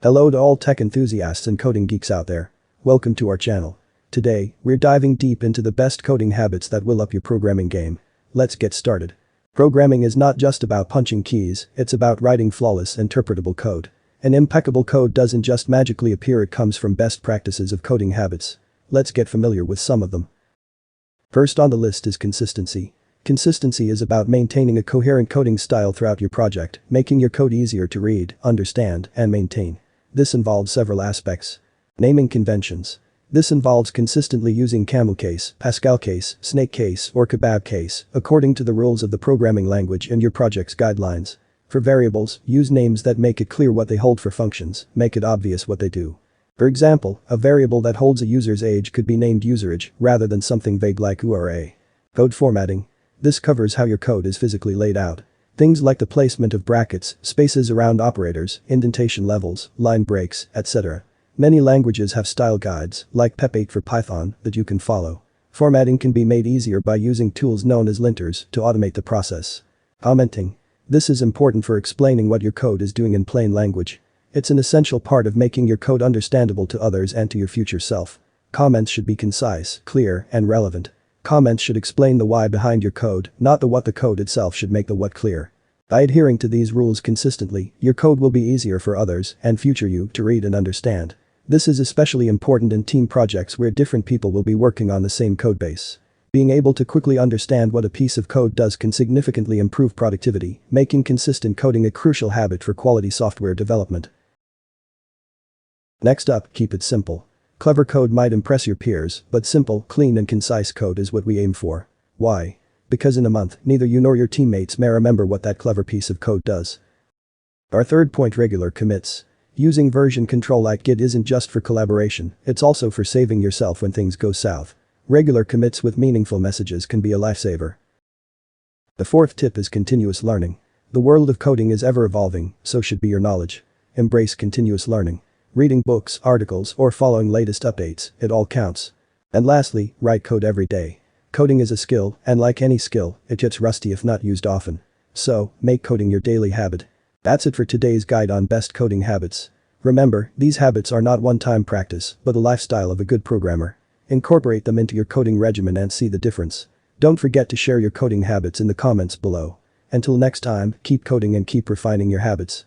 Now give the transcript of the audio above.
Hello to all tech enthusiasts and coding geeks out there. Welcome to our channel. Today, we're diving deep into the best coding habits that will up your programming game. Let's get started. Programming is not just about punching keys, it's about writing flawless, interpretable code. An impeccable code doesn't just magically appear, it comes from best practices of coding habits. Let's get familiar with some of them. First on the list is consistency. Consistency is about maintaining a coherent coding style throughout your project, making your code easier to read, understand, and maintain. This involves several aspects. Naming conventions. This involves consistently using camel case, Pascal case, snake case, or kebab case, according to the rules of the programming language and your project's guidelines. For variables, use names that make it clear what they hold. For functions, make it obvious what they do. For example, a variable that holds a user's age could be named userage rather than something vague like URA. Code formatting. This covers how your code is physically laid out. Things like the placement of brackets, spaces around operators, indentation levels, line breaks, etc. Many languages have style guides, like PEP8 for Python, that you can follow. Formatting can be made easier by using tools known as linters to automate the process. Commenting. This is important for explaining what your code is doing in plain language. It's an essential part of making your code understandable to others and to your future self. Comments should be concise, clear, and relevant. Comments should explain the why behind your code, not the what. The code itself should make the what clear. By adhering to these rules consistently, your code will be easier for others and future you to read and understand. This is especially important in team projects where different people will be working on the same codebase. Being able to quickly understand what a piece of code does can significantly improve productivity, making consistent coding a crucial habit for quality software development. Next up, keep it simple. Clever code might impress your peers, but simple, clean and concise code is what we aim for. Why? Because in a month, neither you nor your teammates may remember what that clever piece of code does. Our third point: regular commits. Using version control like Git isn't just for collaboration, it's also for saving yourself when things go south. Regular commits with meaningful messages can be a lifesaver. The fourth tip is continuous learning. The world of coding is ever evolving, so should be your knowledge. Embrace continuous learning. Reading books, articles, or following latest updates, it all counts. And lastly, write code every day. Coding is a skill, and like any skill, it gets rusty if not used often. So, make coding your daily habit. That's it for today's guide on best coding habits. Remember, these habits are not one-time practice, but a lifestyle of a good programmer. Incorporate them into your coding regimen and see the difference. Don't forget to share your coding habits in the comments below. Until next time, keep coding and keep refining your habits.